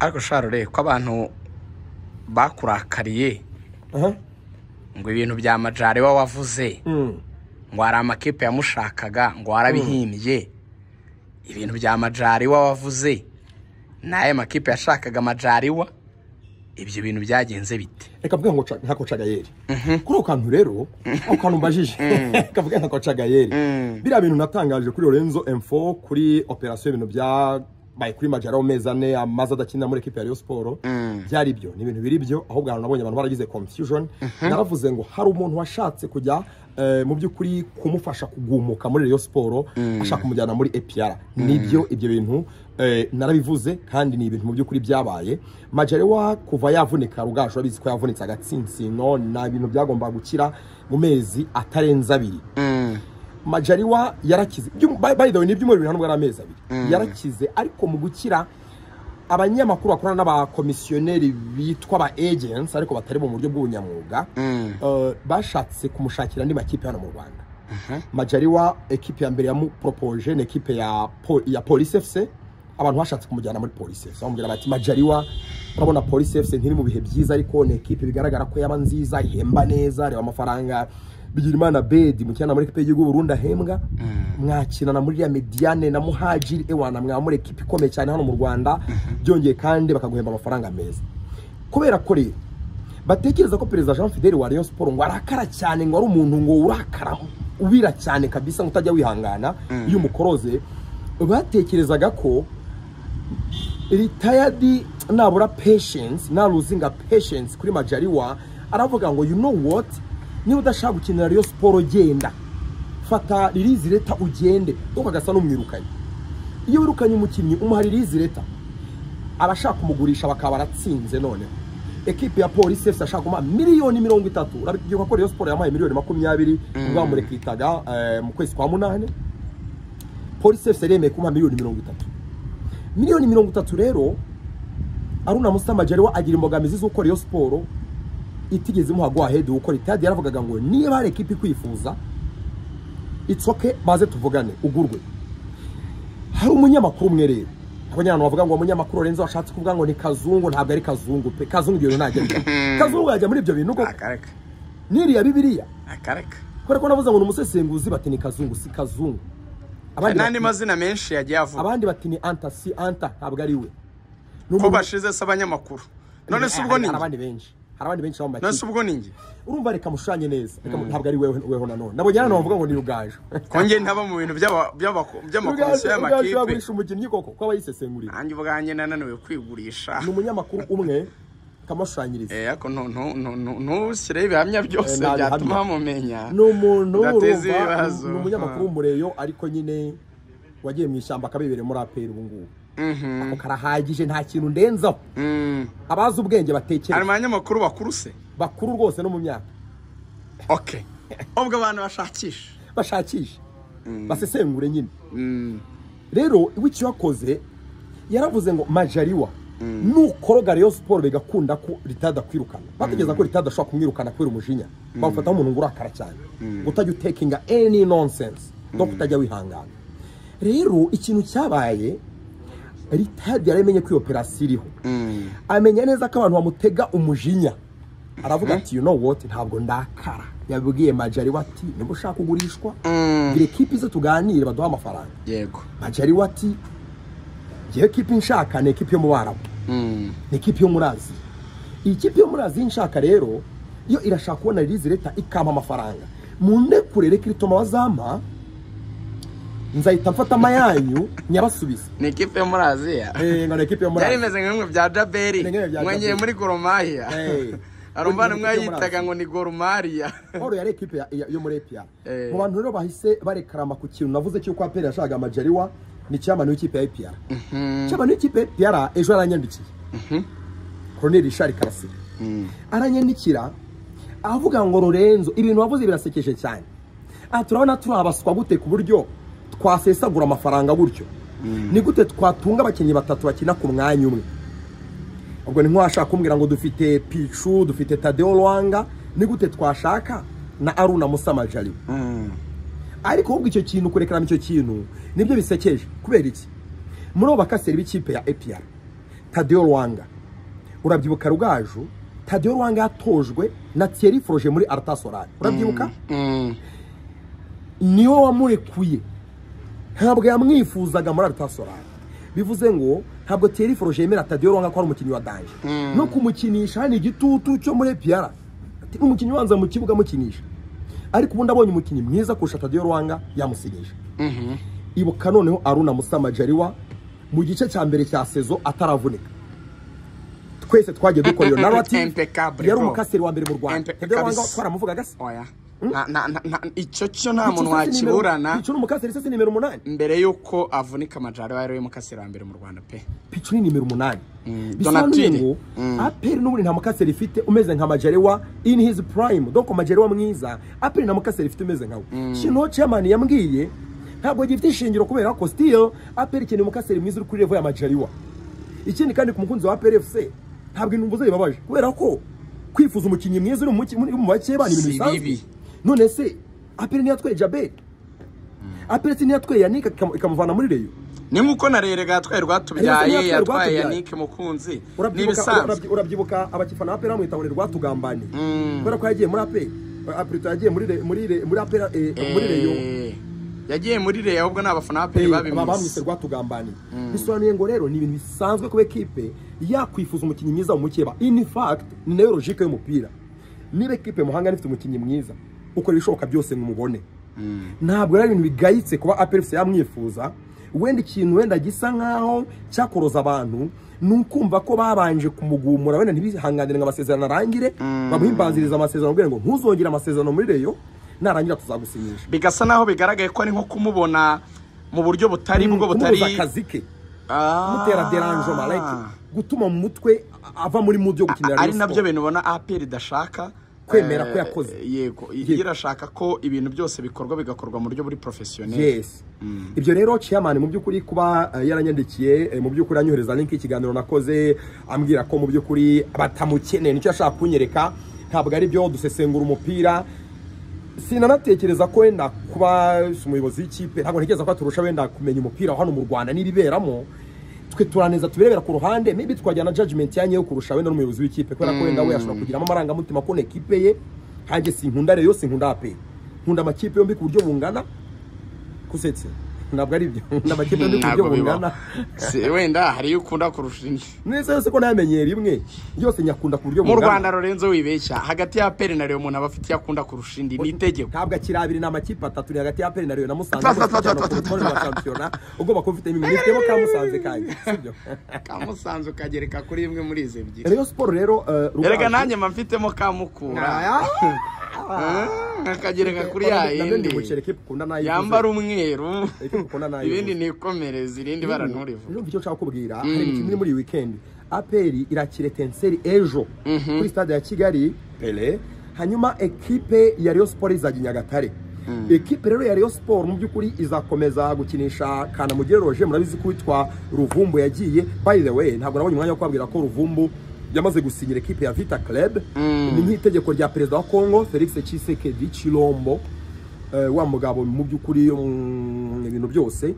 ariko sharure ko abantu bakurakariye ngo ibintu bya Majaliwa wavuze ngo ari amakipe yamushakaga ngo warabihimbye ibintu bya Majaliwa wavuze naye makipe yashakaga Majaliwa ibyo bintu byagenze bite reka vuga ngo ntako cagayeri kuri ukantu rero ukantu mbajije kavuga ntako cagayeri bira bintu natangaje kuri Lorenzo M4 kuri operation ibintu bya bayi kuri Majaliwa mezane amaza dakina muri equipe ya Rayon Sport byari byo ni ibintu biri byo aho bwa nabonye abantu baragize confusion naravuze ngo hari umuntu washatse kujya mu byukuri kumufasha kugumuka muri Rayon Sport ashaka kumujyana muri APR nibyo ibyo bintu narabivuze kandi ni ibintu mu byukuri byabaye Majaliwa kuva yavunika rugasho abizi ko yavunitse agatsinsino na ibintu byagomba gukira mu mezi atarenza abiri Majaliwa yarakize by the way nibyo muri bintu amezi abiri yarakize ariko mu gukira abanyamakuru bakorana n'abakomisiyoneri bitwa ba agents ariko batari mu buryo bw'ubunyamwuga bashatse kumushakira andi makipe hano mu Rwanda Majaliwa equipe ya mbere ya propoje ne equipe ya Police FC abantu bashatse kumujyana muri Police FC bamubwira bati Majaliwa urabona Police FC ntiri mu bihe byiza ariko ne equipe bigaragara ko yaba nziza ihemba neza reba amafaranga bigira imana bedi mukina muri equipe y'u Burundi ahembwa mwakinana muri ya Mediane na Muhajiri ewana mwamure equipe ikomeye cyane hano mu Rwanda byongeye kandi bakaguhemba amafaranga meza kubera ko rero batekereza ko Perezida Jean Fidèle wa Rayon Sport ngo arakara cyane ngo ari umuntu ngo urakara ubira cyane kabisa ngo utajya wihangana iyo umukoroze batekerezaga ko retired nabura patience na losing patience kuri Majaliwa aravuga ngo you know what ni udashaka gukinira Rayon Sport genda fata release leta ugende ukagasa n'umwirukanye iyo wirukanye umukinnyi umuhari release leta abashaka kumugurisha bakaba baratsinze none equipe ya Police FC ashaka kuma miliyoni 30 urabigiye ko Rayon Sport yamaye miliyoni 20 ubwa murekitaga mu kwezi kwa 8 Police FC remeye kuma miliyoni 30 miliyoni 30 rero Aruna Musa Majaliwa agira imbogamizi z'uko Rayon Sport itigeze muhagwa head uko ritadi yaravugaga ngo niba ari equipe kwifuza it's okay baze tuvugane ugurwe hari umunyamakuru umwe rero abanyana bavuga ngo umunyamakuru Lorenzo ashatse kuvuga ngo ni kazungu ntabwo ari kazungu pe kazungu ibyo ntajya kazungu yajya muri ibyo bintu ko akareka niri ya Bibiliya akareka ko navuze ngo umusesenguzi bati ni kazungu si kazungu abandi nandi mazina menshi yagiye avuga abandi bati ni anta si anta ntabwo ari we ko bashize sabanyamakuru none se ubwo ni abandi benshi harabandi benshi bambaye nase ubwo ningi urumva reka mushanye neza reka ntabwo ari weho nanone nabonye hano bavuga ngo ni rugajo konge ntaba mu bintu by'amakomisiyo y'amakipe bagurisha umukinnyi koko ko abayisesengurira nanjye ubwanjye nananiwe kwigurisha ni umunyamakuru umwe kamushanyiriza ariko ntushyire ibihamya byose byatuma mumenya ni umuntu urumva ni umunyamakuru w'umureyo ariko nyine wagiye mu ishyamba akabibere muri APR ubu ngubu ako karahagije nta kintu ndenzaho abazi ubwenge batekera ari abanyamakuru bakuru se bakuru rwose no mu myaka okay ubwo abantu bashakisha basesengure nyine rero wiki wakoze yaravuze ngo Majaliwa nukoroga Rayon Sport bigakunda ko ritada kwirukana bategeza ko ritada ashobora kumwirukana kwera umujinya bafata umuntu ngurakara cyane utajya taking any nonsense no kutajya wihangana rero ikintu cyabaye ritadi yaramenye ko operation iriho amenya neza ko abantu bamutega umujinya aravuga ati you know what ntabwo ndakara yabwiye Majaliwa ati nimba ushaka kugurishwa bire equipe zo tuganire baduha amafaranga yego Majaliwa ati je equipe nshaka ne equipe yo mu Barabu ne equipe yo murazi ikipe yo murazi nshaka rero iyo irashaka kubona release leta ikampa amafaranga munde kurere kiritoma bazampa nzahita mfata amayanyu nyabasubiza ni equipe yo muri Aziya ngo equipe yo muri yari imeze nk'imwe bya Jaberi mwenye muri Goromahia arumbana mwayitaga ngo ni Goromahia oro yari equipe yo muri APR mu bantu rero bahise barekarama ku kintu navuze cyo kwa APR yashaka Majaliwa ni cyamano w'ikipe ya APR cyamano w'ikipe ya APR ejo aranyandikiye Colonel Richard Karasira aranyandikira avuga ngo Lorenzo ibintu wavuze birasekeje cyane turabona turabaswa gute ku buryo twasesagura amafaranga gutyo ni gute twatunga abakinnyi batatu bakina ku mwanya umwe ubwo ni nkwashaka kumbwira ngo dufite Pichu dufite Tadeo Lwanga ni gute twashaka na Aruna Musa Majaliwa ariko ubwo icyo kintu kurekeramo icyo kintu nibyo bisekeje kubera iki muri bakaseri b'ikipe ya APR Tadeo Rwanga urabyibuka Rugaju Tadeo Rwanga yatojwe na Thierry Froger muri Arta Solar urabyibuka niwe wamurekuye ntabwo yamwifuzaga muri Arta Solar bivuze ngo ntabwo Thierry Froger yemera Tadeo Rwanga ko ari umukinnyi wa danger no kumukinisha ni igitutu cyo muri APR ati umukinnyi wanza mu kibuga mukinisha ariko ubundi abonye umukinnyi mwiza kurusha Tadeo Rwanga yamusinyije ibuka noneho Aruna Musa Majaliwa mu gice cya mbere cya sezo ataravunika twese twagiye dukora iyo narrative yari umukaseri wa mbere mu Rwanda Tadeo Rwanga twaramuvuga gase oya icyo cyo nta muntu wakiburana Pichu n'umukaseri se nimero 8 mbere yuko avunika Majaliwa yari umukaseri wa mbere mu Rwanda pe Pichu ni nimero 8 Donatille APR n'ubundi nta mukaseri ifite umeze nka Majaliwa in his prime donc Majaliwa mwiza APR nta mukaseri ifite umeze nkawe Shino chairman yambwiye ntabwo gifite ishingiro kubera ko still APR ikeneye umukaseri mwiza uri kuri level ya Majaliwa ikindi kandi ku mukunzi wa APR FC ntabwo inumbuze bibabaje kubera ko kwifuza umukinnyi mwiza uri mu bake bani ibintu bisanzwe none se APR ntiyatwaye Jabel APR ntiyatwaye Yannick ikamuvana muri Reyo ni nkuko narerega yatwaye Rwatubyaye yatwaye Yannick Mukunzi nibisanzwe urabyibuka abakifana APR bamwitawone Rwatugambane kubera ko yagiye muri APR yagiye muri APR muri Reyo yagiye muri Reyo ahubwo n'abafana APR bamwise Rwatugambane bisobanuye ngo rero ni ibintu bisanzwe ko equipe yakwifuza umukinnyi mwiza mu mukeba in fact ni nayo logique y'umupira niba equipe muhanga ifite umukinnyi mwiza ukora ibishoboka byose mumubone ntabwo ari ibintu bigayitse kuba APR FC yamwifuza wenda ikintu wenda gisa nkaho cyakoroza abantu nukumva ko babanje kumugumura wenda ntibihanganire ngo amasezerano arangire bamuhimbanziriza amasezerano ubwire ngo ntuzongere amasezerano muri Reyo narangira tuzagusinyisha bigasa naho bigaragaye ko ari nko kumubona mu buryo butari bwo butari akazike mutera derangement like gutuma mu mutwe ava muri mood yo gukinira ari nabyo bintu ubona APR idashaka kwemera ko yakoze yego irashaka ko ibintu byose bikorwa bigakorwa mu buryo buri professionnel yes ibyo rero chairman mu byukuri kuba yaranyandikiye mu byukuri anyohereza link ikiganiro nakoze ambwira ko mu byukuri batamukeneye nicyo ashaka kunyereka ntabwo ari byo dusesengura umupira sinanatekereza ko wenda kuba umuyobozi w'ikipe ntabwo ntekereza ko turusha wenda kumenya umupira hano mu Rwanda n'ibiberamo twe turaneza tubirebera ku ruhande maybe twajyana judgment yanyeyo kurusha wenda n'umuyobozi w'ikipe kubera ko wenda we yashobora kugiramo amarangamutima ko equipe ye hanjye sinkunda Reyo sinkunda APR nkunda amakipe yombi ku buryo bungana kusetse ntabwo ari byo n'amakipe yombi ku buryo bungana wenda hari ukunda kurusha indi neza yose ko namenyera imwe yose nyakunda ku buryo bungana mu Rwanda Lorenzo wibeshya hagati ya APR na Reyo umuntu abafite yakunda kurusha indi ni itegeko ntabwo akirabiri n'amakipe atatu ni hagati ya APR na Reyo na Musanze kwa championnat ubwo bakufite imwe nifitemo ka Musanze kanjye sibyo ka Musanze ukagereka kuri imwe muri izo ebyiri Reyo Sport rero erega nanjye mfitemo ka Mukura akagereka kuri ya yindi yambara umweru ibindi nikomereza irindi baranurivu n'umva icyo nshaka kubwira hari ikintu muri weekend APR irakire Tenseri ejo kuri stade ya Kigali Pele hanyuma equipe ya Reyo Sport izajya Nyagatare equipe rero ya Reyo Sport mu byukuri izakomeza gukinisha Kanamugire Roger murabizi ko witwa Ruvumbu yagiye by the way ntabwo nabonye umwanya wo kwabwira ko Ruvumbu yamaze gusinyira equipe ya Vita Club ni nk'itegeko rya president wa Congo Felix Tshisekedi Chilombo wa mugabo mu byukuri ibintu byose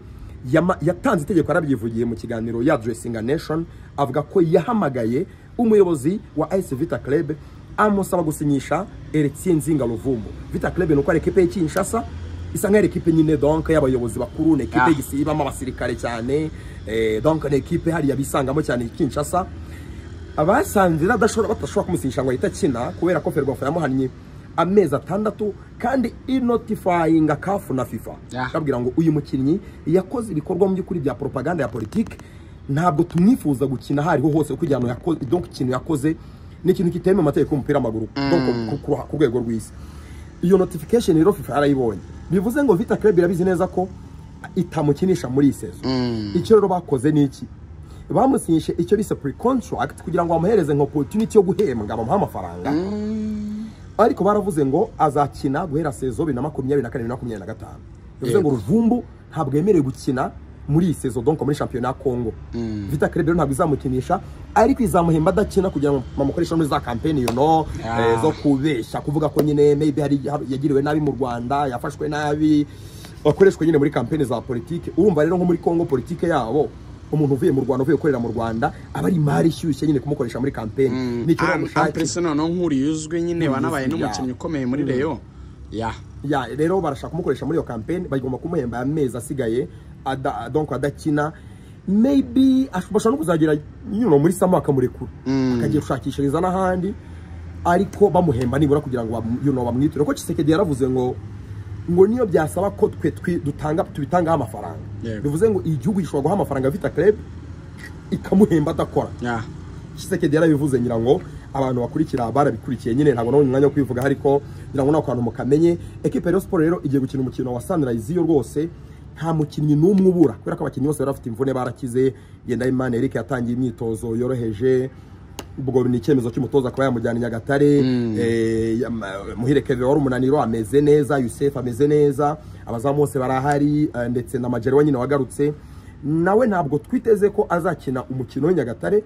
yatanze itegeko arabyivugiye mu kiganiro ya Dressing a Nation avuga ko yahamagaye umuyobozi wa AS Vita Club amusaba gusinyisha Eretien Nzinga Ruvumbu Vita Club nuko ari equipe y'Kinshasa isa nka equipe nyine donc y'abayobozi bakuru ne equipe gisibamo abasirikare cyane donc ne equipe hari yabisangamo cyane Kinshasa abasanzira batashobora kumusinyisha ngo ahita akina kubera ko Ferwafa yamuhannye amezi 6 kandi inotifying CAF na FIFA kabwira ngo uyu mukinnyi yakoze ibikorwa mu by'ukuri bya propaganda ya politique ntabwo tumwifuza gukina hariho hose kuko ijyano yakoze donc ikintu yakoze ni ikintu kiteme amategeko y'umupira w'amaguru donc ku rwego rw'isi iyo notification rero FIFA yarayibonye bivuze ngo Vita Club irabizi neza ko itamukinisha muri isezo icyo rero bakoze ni iki bamusinyishe icyo bise pre-contract kugira ngo bamuhereze nko opportunity yo guhembwa bamuha amafaranga ariko baravuze ngo azakina guhera sezo 2024-2025 bivuze ngo Ruvumbu ntabwo yemerewe gukina muri iyi sezo donc muri championnat Congo Vita Club rero ntabwo izamukinisha ariko izamuhemba adakina kugira ngo bamukoresha muri za campaign zo kubeshya kuvuga ko nyine maybe hari yagiriwe nabi mu Rwanda yafashwe nabi bakoreshwe nyine muri campaign za politique urumva rero nko muri Congo politique yabo umuntu uvuye mu Rwanda uvuye gukorera mu Rwanda aba ari imari ishyushye nyine kumukoresha muri campaign nicyo bamushakira no nkuri yuzwe nyine wanabaye n'umukinnyi ukomeye muri Rayon ya rero barashaka kumukoresha muri iyo campaign bagomba kumuhemba amezi asigaye donc adakina maybe ashobora no kuzagira muri sama akamurekura akagiye gushakishiriza n'ahandi ariko bamuhemba nibura kugira ngo bamwitire ko Tshisekedi yaravuze ngo niyo byasaba ko twe tubitangaho amafaranga bivuze ngo igihugu gishobora guha amafaranga Vita Club ikamuhemba adakora Tshisekedi yarabivuze ngira ngo abantu bakurikira barabikurikiye nyine ntabwo nabonye umwanya wo kwivuga ariko ngira ngo nakantu mukamenye equipe ya Sport rero igiye gukina umukino wa Sunrise yo rwose nta mukinnyi n'umwe ubura kubera ko abakinnyi bose barafite imvune barakize genda Imana Eric yatangiye imyitozo yoroheje ubwo ni icyemezo cy'umutoza akaba yamujyana Nyagatare Muhire Kevin wari umunaniro ameze neza Yusef ameze neza abazamu bose barahari ndetse na Majaliwa nyine wagarutse nawe ntabwo twiteze ko azakina umukino w'Nyagatare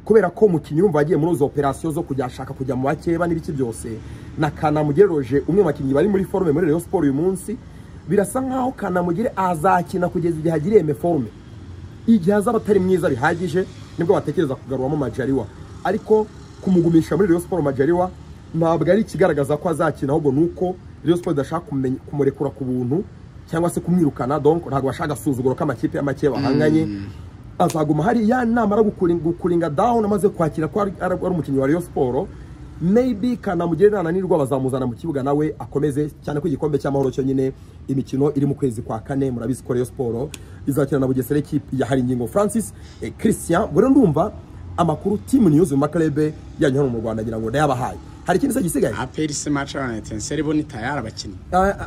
kubera ko umukinnyi yumva agiye muri zo operation zo kujya ashaka kujya mu bakeba n'ibiki byose na Kanamugeroje umwe mu bakinnyi bari muri forme muri Rayon Sport uyu munsi birasa nkaho Kanamugire azakina kugeza igihe agiriye forme igihe azaba atari mwiza bihagije nibwo batekereza kugaruramo Majaliwa ariko kumugumisha muri Rayon Sport Majaliwa ntabwo ari ikigaragaza ko azakina ahubwo nuko Rayon Sport idashaka kumurekura ku buntu cyangwa se kumwirukana donc ntabwo bashaka gasuzuguro k'amakipe y'amake bahanganye azaguma hari ya namara gukuringa down amaze kwakira ko ari umukinnyi wa Rayon Sport maybe Kanamugire nananirwa bazamuzana mu kibuga nawe akomeze cyane ko igikombe cy'amahoro cyo nyine imikino iri mu kwezi kwa 4 murabizi ko Rayon Sport izakina na Bugesera equipe ya Haringingo Francis Christian bwo ndumva amakuru team news mu maklebe yanyu hano mu Rwanda ngira ngo ndayabahaye hari ikindi se gisigaye APR FC match Etincelle bo ni tayari abakinnyi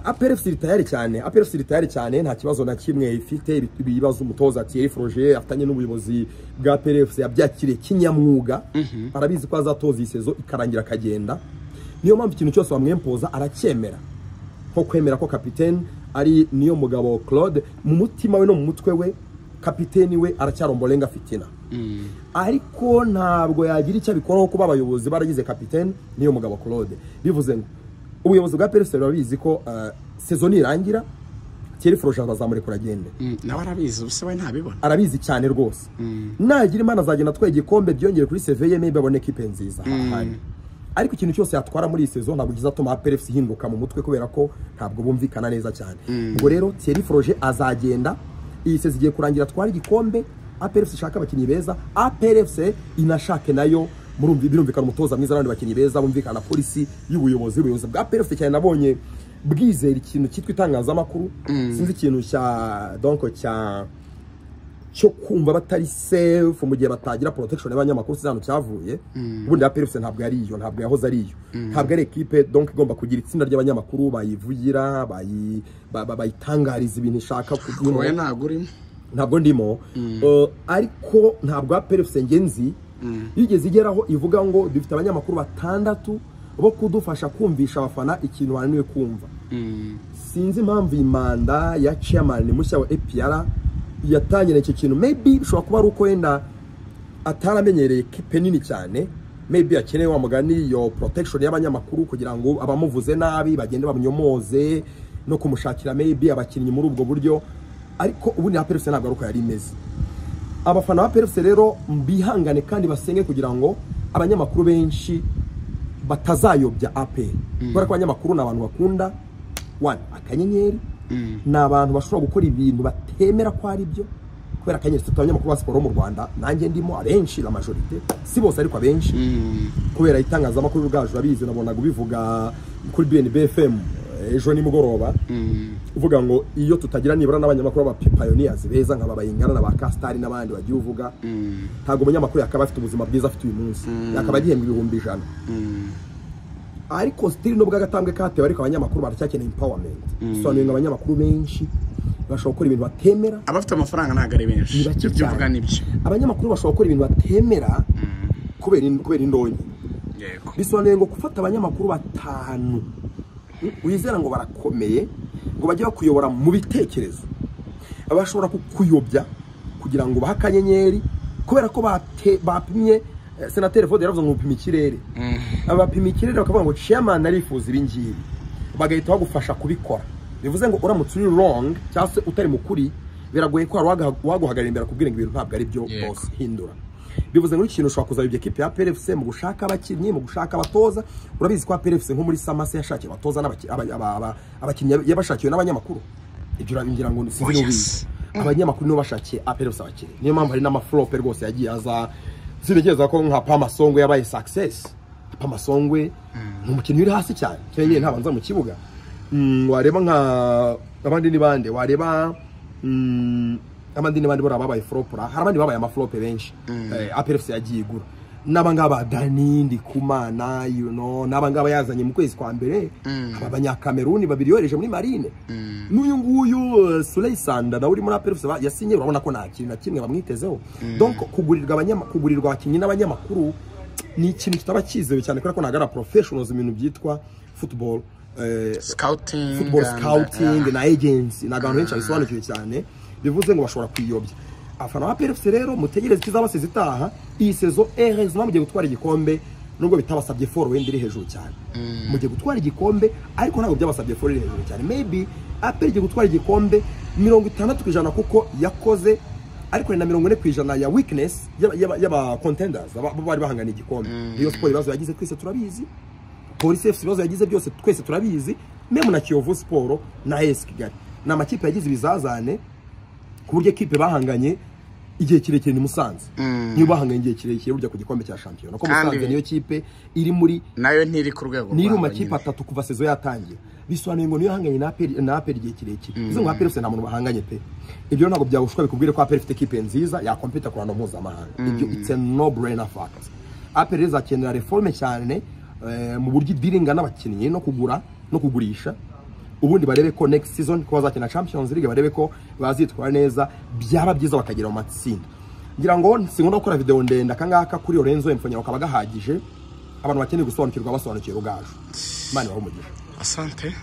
APR FC tayari cyane APR FC tayari cyane nta kibazo na kimwe ifite ibibazo umutoza Thierry Froger afatanye n'ubuyobozi bwa APR FC yabyakiriye kinyamwuga arabizi ko azatoza isezo ikarangira kagenda niyo mpamvu ikintu cyose bamwempoza aracyemera nko kwemera ko kapiteni ari niyo mugabo Claude mu mutima we no mu mutwe we kapiteni we aracyarombolenga fitina ariko ntabwo yagira icyo abikoraho kuba abayobozi baragize kapiteni niyo mugabo Claude bivuze ngo ubuyobozi bwa APR FC barabizi ko saison irangira Thierry Froger bazamurekura agende nawe arabizi ubuse we ntabibona arabizi cyane rwose nagira imana azagenda twege igikombe byongere kuri CV ye maybe abone equipe nziza ariko ikintu cyose yatwara muri iyi saison ntabwo kizatuma APR FC hinduka mu mutwe kubera ko ntabwo bumvikana neza cyane ngo rero Thierry Froger azagenda iyi saison igiye kurangira twari igikombe APR FC ishaka abakinnyi beza APR FC inashake nayo birumvikana umutoza mwiza n'abandi bakinnyi beza bumvikana polisi y'ubuyobozi bwa APR FC cyane nabonye bwizera ikintu cyitwa itangazamakuru sinzi ikintu cyo kumva batari safe mu gihe batagira protection y'abanyamakuru sizano cyavuye ubundi APR FC ntabwo yari iyo ntabwo yahoze ari iyo ntabwo ari equipe donc igomba kugira itsinda ry'abanyamakuru bayivugira bayitangariza ibintu ishaka kugira ntabwo ndimo ariko ntabwo APR FC ngenzi yigeze igeraho ivuga ngo dufite abanyamakuru 6 bo kudufasha kumvisha abafana ikintu bananiwe kumva sinzi impamvu imanda ya chairman mushya wa APR yatangire icyo kintu maybe bishobora kuba ari uko yenda ataramenyereye equipe nini cyane maybe akeneye wa mugani yo protection y'abanyamakuru kugira ngo abamuvuze nabi bagende babinyomoze no kumushakira maybe abakinnyi muri ubwo buryo ariko ubu ni APR FC ntabwo aruko yari imeze abafana ba APR FC rero mbihangane kandi basenge kugira ngo abanyamakuru benshi batazayobya APR kubera ko abanyamakuru n'abantu bakunda akanyenyeri n'abantu bashobora gukora ibintu batemera ko ari byo kubera akanyenyeri abanyamakuru ba siporo mu Rwanda nanjye ndimo abenshi la majorité si bose ariko abenshi kubera itangazamakuru bwaje babizi nabonaga bivuga kuri BNB FM ejo ni mugoroba uvuga ngo iyo tutagira nibura n'abanyamakuru ba pioneers beza nk'aba bayingana na ba Castari n'abandi bagiye uvuga ntago umunyamakuru yakaba afite ubuzima bwiza afite uyu munsi yakaba gihembwa 100,000 ariko still no bwagatambwe katewe ariko abanyamakuru baracyakeneye empowerment sobanura ngo abanyamakuru benshi bashobora gukora ibintu batemera abafite amafaranga ntago ari benshi ibyo uvuga nibyo abanyamakuru bashobora gukora ibintu batemera kubera indonyi yego bisobanuye ngo gufata abanyamakuru 5 wizera ngo barakomeye ngo bajye bakuyobora mu bitekerezo abashobora kukuyobya kugira ngo bahakanyenyeri kubera ko bapimye senateri Vode yaravuze ngo upima ikirere abapima ikirere bakavuga ngo chairman arifuza ibingibi bagahita bagufasha kubikora bivuze ngo uramutse uri wrong cyangwa se utari mukuri biragoye ko waguhagarira imbere kubwira ngo ibintu ntabwo ari byo bose hindura. Bivuze ngo ikintu ushobora kuzaba equipe ya APR FC mu gushaka abakinnyi mu gushaka abatoza. Urabizi ko APR FC nko muri Samase yashakiye abatoza n'abakinnyi yabashakiye n'abanyamakuru. Ibyo ngira ngo sinzi n'ubizi. Abanyamakuru nibo bashakiye APR FC abakinnyi. Niyo mpamvu hari n'amaflop rwose yagiye aza. Sinigeza ko nka Pamasongwe yabaye success. Pamasongwe n'umukinnyi uri hasi cyane. Cyane ntabanza mu kibuga. Wareba nka abandi ni bande wareba abandi ni bande bora babaye flopra hari abandi babaye amaflop benshi APR FC yagiye igura n'abangaba Dani Ndikumana n'abangaba yazanye mu kwezi kwa mbere abanyakameruni babiri yoreje muri Marine n'uyu nguyu Suley Sanda nawe uri muri APR FC yasinye urabona ko nta kintu na kimwe bamwitezeho donc kugurirwa abakinnyi n'abanyamakuru ni ikintu kitaba kizewe cyane kuko nagara professionals ibintu byitwa football scouting na agency na gahunda benshi bisobanukiwe cyane bivuze ngo bashobora kwiyobya afana wa APR FC rero mutegereze kizabasize itaha iyi saison heureusement mugiye gutwara igikombe nubwo bitabasabye foro wenda iri hejuru cyane mugiye gutwara igikombe ariko ntabwo byabasabye foro iri hejuru cyane maybe APR igiye gutwara igikombe 60% kuko yakoze ariko na 40% ya weakness y'aba contenders bari bahangana igikombe iyo sport ibibazo yagize twese turabizi Police FC ibibazo yagize byose twese turabizi meme na Kiyovu Sport na AS Kigali na makipe yagize ibizazane ku buryo equipe bahanganye igihe kirekire ni Musanze niyo bahanganye igihe kirekire burya ku gikombe cya champion ko Musanze niyo kipe iri muri nayo ntiri ku rwego ni mu makipe atatu kuva saison yatangiye bisobanuye ngo niyo hanganye na APR igihe kirekire bizo ngo APR FC nta muntu bahanganye pe ibyo ntabwo byagushwa bikubwire ko APR ifite equipe nziza ya compete ku rwanda mpuzamahanga ibyo it's a no brainer fact APR izakenera reforme cyane mu buryo dealinga n'abakinnyi no kugura no kugurisha ubundi barebe ko next season ko bazakina Champions League barebe ko bazitwara neza byaba byiza bakagira mu matsinda ngira ngo sinkunda gukora video ndenda kangaka kuri Lorenzo Mfonya ukaba gahagije abantu bakeneye gusobanukirwa basobanukira ugaju Imana baho umugisha asante